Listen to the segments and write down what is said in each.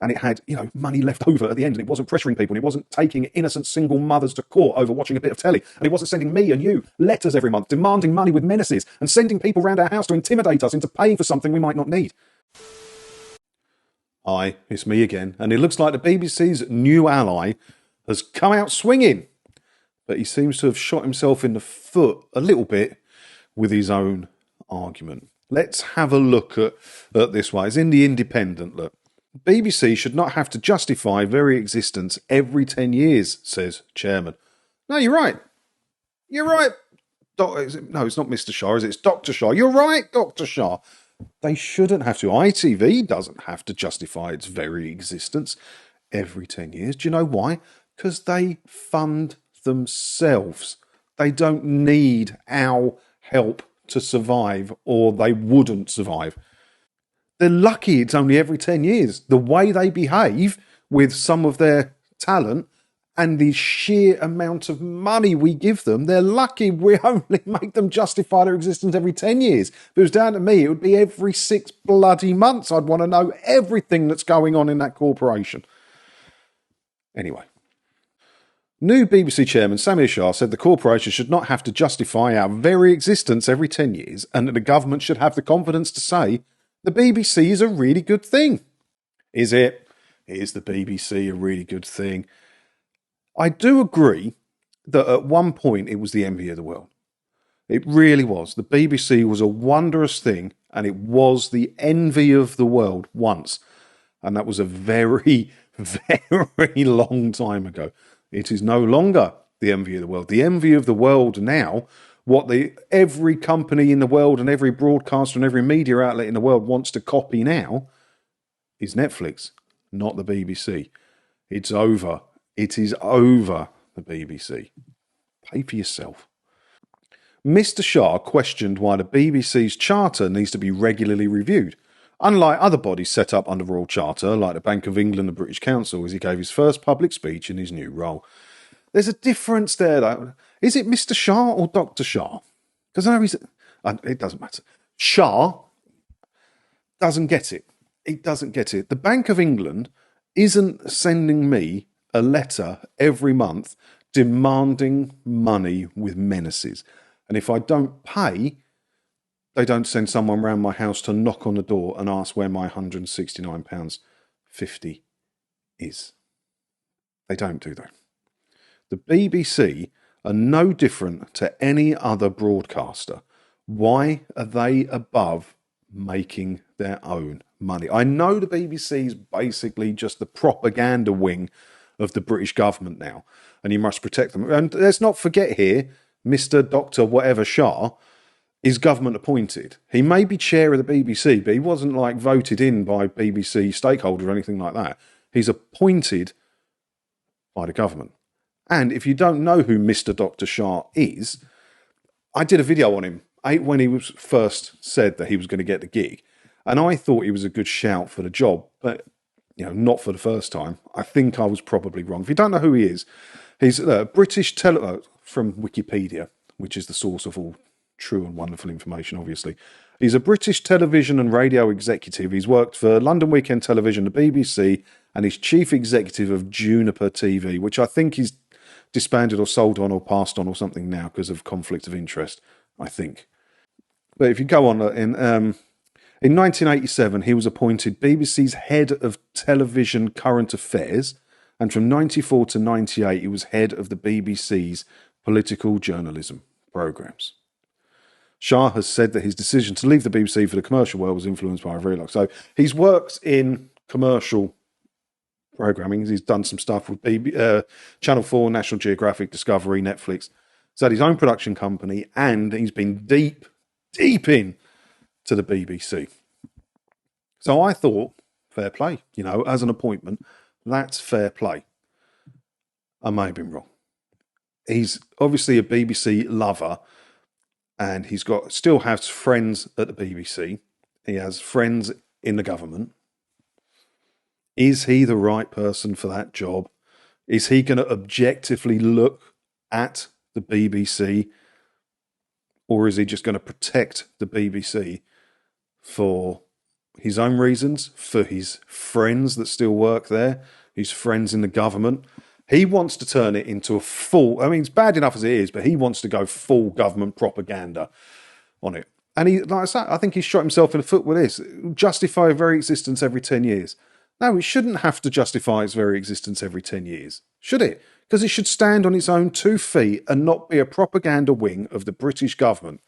and it had, money left over at the end, and it wasn't pressuring people, and it wasn't taking innocent single mothers to court over watching a bit of telly, and it wasn't sending me and you letters every month demanding money with menaces and sending people round our house to intimidate us into paying for something we might not need. Hi, it's me again, and it looks like the BBC's new ally has come out swinging, but he seems to have shot himself in the foot a little bit with his own argument. Let's have a look at this one. It's in the Independent. Look, BBC should not have to justify very existence every 10 years, says chairman. No, you're right. You're right. No, it's not Mr. Shah, is it? It's Dr. Shah. You're right, Dr. Shah. They shouldn't have to. ITV doesn't have to justify its very existence every 10 years. Do you know why? Because they fund themselves. They don't need our help to survive, or they wouldn't survive. They're lucky it's only every 10 years. The way they behave with some of their talent and the sheer amount of money we give them, they're lucky we only make them justify their existence every 10 years. If it was down to me, it would be every 6 bloody months. I'd want to know everything that's going on in that corporation. Anyway. New BBC chairman Samir Shah said the corporation should not have to justify our very existence every 10 years, and that the government should have the confidence to say the BBC is a really good thing. Is it? Is the BBC a really good thing? I do agree that at one point it was the envy of the world. It really was. The BBC was a wondrous thing, and it was the envy of the world once. And that was a very, very long time ago. It is no longer the envy of the world. The envy of the world now, every company in the world and every broadcaster and every media outlet in the world wants to copy now, is Netflix, not the BBC. It's over. It is over, the BBC. Pay for yourself. Mr. Shah questioned why the BBC's charter needs to be regularly reviewed. Unlike other bodies set up under Royal Charter, like the Bank of England and British Council, as he gave his first public speech in his new role. There's a difference there, though. Is it Mr. Shah or Dr. Shah? Because I know it doesn't matter. Shah doesn't get it. It doesn't get it. The Bank of England isn't sending me a letter every month demanding money with menaces. And if I don't pay, they don't send someone round my house to knock on the door and ask where my £169.50 is. They don't do that. The BBC are no different to any other broadcaster. Why are they above making their own money? I know the BBC is basically just the propaganda wing of the British government now, and you must protect them. And let's not forget here, Mr. Dr. whatever Shah is government appointed. He may be chair of the BBC, but he wasn't voted in by BBC stakeholders or anything like that. He's appointed by the government. And if you don't know who Mr. Dr. Shah is, I did a video on him when he was first said that he was going to get the gig. And I thought he was a good shout for the job, but not for the first time. I think I was probably wrong. If you don't know who he is, he's a British from Wikipedia, which is the source of all true and wonderful information, obviously. He's a British television and radio executive. He's worked for London Weekend Television, the BBC, and he's chief executive of Juniper TV, which I think he's disbanded or sold on or passed on or something now because of conflict of interest, I think. But if you go on, in 1987, he was appointed BBC's head of television current affairs, and from 94 to 98, he was head of the BBC's political journalism programmes. Shah has said that his decision to leave the BBC for the commercial world was influenced by a very long. So he's worked in commercial programming. He's done some stuff with Channel 4, National Geographic, Discovery, Netflix. He's had his own production company, and he's been deep in to the BBC. So I thought, fair play, as an appointment, that's fair play. I may have been wrong. He's obviously a BBC lover, and he's still has friends at the BBC. He has friends in the government. Is he the right person for that job? Is he going to objectively look at the BBC, or is he just going to protect the BBC for his own reasons, for his friends that still work there, his friends in the government. He wants to turn it into a full, I mean, it's bad enough as it is, but he wants to go full government propaganda on it. And he, like I said, I think he shot himself in the foot with this. Justify a very existence every 10 years. No, it shouldn't have to justify its very existence every 10 years, should it? Because it should stand on its own 2 feet and not be a propaganda wing of the British government.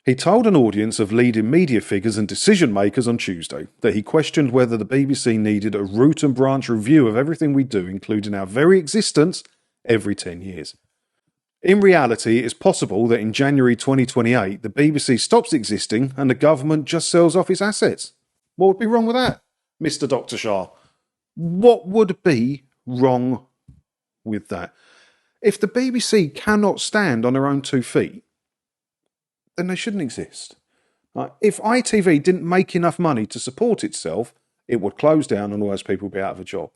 He told an audience of leading media figures and decision makers on Tuesday that he questioned whether the BBC needed a root and branch review of everything we do, including our very existence, every 10 years. In reality, it is possible that in January 2028, the BBC stops existing and the government just sells off its assets. What would be wrong with that, Mr. Dr. Shah? What would be wrong with that? If the BBC cannot stand on their own 2 feet, then they shouldn't exist. If ITV didn't make enough money to support itself, it would close down and all those people would be out of a job.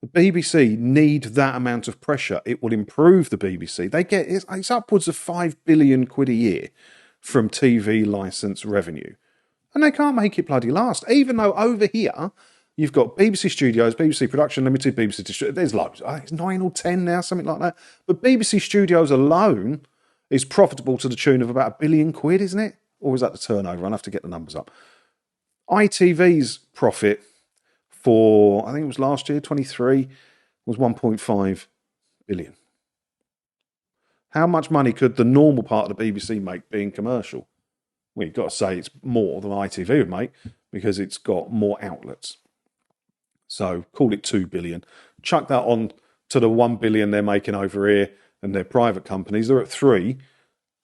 The BBC need that amount of pressure. It will improve the BBC. They get it's upwards of 5 billion quid a year from TV licence revenue. And they can't make it bloody last. Even though over here, you've got BBC Studios, BBC Production Limited, BBC Distribution. There's loads. It's 9 or 10 now, something like that. But BBC Studios alone is profitable to the tune of about 1 billion quid, isn't it? Or is that the turnover? I'll have to get the numbers up. ITV's profit for, I think it was last year, 23, was 1.5 billion. How much money could the normal part of the BBC make being commercial? Well, you've got to say it's more than ITV would make because it's got more outlets. So call it 2 billion. Chuck that on to the 1 billion they're making over here and their private companies. They're at 3.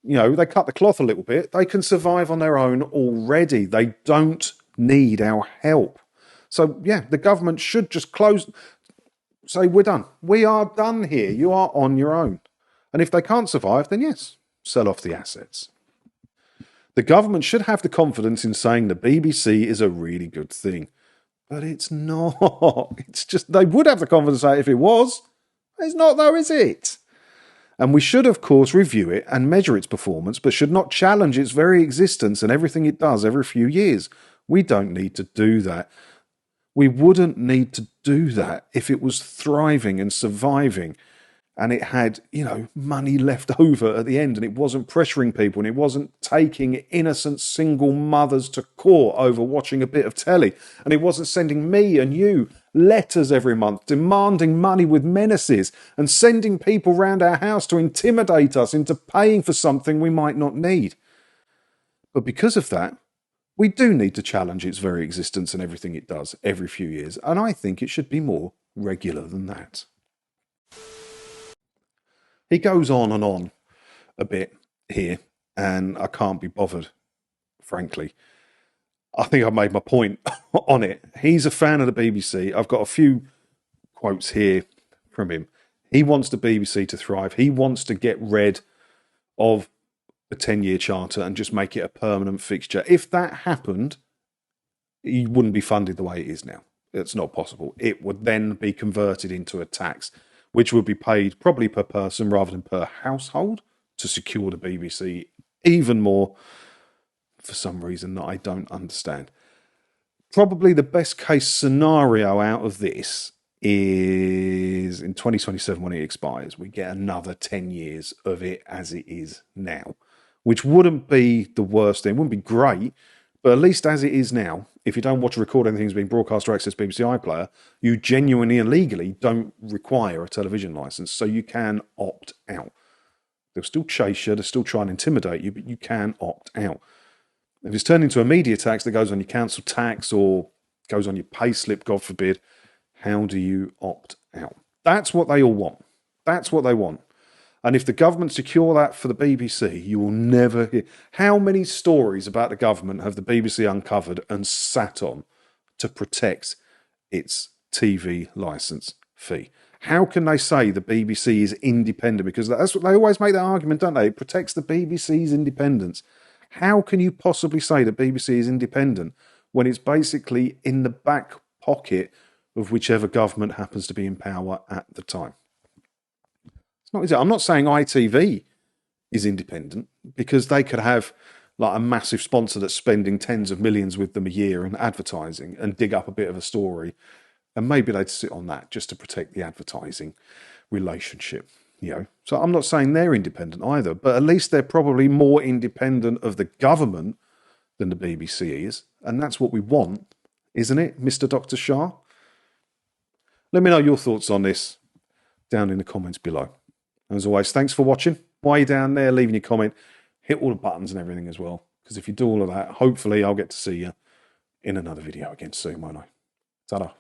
You know, they cut the cloth a little bit. They can survive on their own already. They don't need our help. So, yeah, the government should just close, say, we're done. We are done here. You are on your own. And if they can't survive, then yes, sell off the assets. The government should have the confidence in saying the BBC is a really good thing. But it's not. It's just, they would have the confidence to say it if it was. It's not though, is it? And we should, of course, review it and measure its performance, but should not challenge its very existence and everything it does every few years. We don't need to do that. We wouldn't need to do that if it was thriving and surviving and it had, you know, money left over at the end and it wasn't pressuring people and it wasn't taking innocent single mothers to court over watching a bit of telly and it wasn't sending me and you letters every month demanding money with menaces and sending people round our house to intimidate us into paying for something we might not need. But because of that, we do need to challenge its very existence and everything it does every few years, and I think it should be more regular than that. He goes on and on a bit here, and I can't be bothered, frankly. I think I've made my point on it. He's a fan of the BBC. I've got a few quotes here from him. He wants the BBC to thrive. He wants to get rid of the 10-year charter and just make it a permanent fixture. If that happened, he wouldn't be funded the way it is now. It's not possible. It would then be converted into a tax, which would be paid probably per person rather than per household to secure the BBC even more for some reason that I don't understand. Probably the best case scenario out of this is in 2027 when it expires, we get another 10 years of it as it is now, which wouldn't be the worst thing. It wouldn't be great, but at least as it is now, if you don't watch or record anything that's being broadcast or access BBC iPlayer, you genuinely and legally don't require a television licence, so you can opt out. They'll still chase you, they'll still try and intimidate you, but you can opt out. If it's turned into a media tax that goes on your council tax or goes on your pay slip, God forbid, how do you opt out? That's what they all want. That's what they want. And if the government secure that for the BBC, you will never hear. How many stories about the government have the BBC uncovered and sat on to protect its TV licence fee? How can they say the BBC is independent? Because that's what they always make that argument, don't they? It protects the BBC's independence. How can you possibly say the BBC is independent when it's basically in the back pocket of whichever government happens to be in power at the time? It's not easy. I'm not saying ITV is independent because they could have like a massive sponsor that's spending tens of millions with them a year on advertising and dig up a bit of a story. And maybe they'd sit on that just to protect the advertising relationship, you know. So I'm not saying they're independent either, but at least they're probably more independent of the government than the BBC is. And that's what we want, isn't it, Mr. Dr. Shah? Let me know your thoughts on this down in the comments below. As always, thanks for watching. While you're down there leaving your comment, hit all the buttons and everything as well. Because if you do all of that, hopefully I'll get to see you in another video again soon, won't I? Ta-da.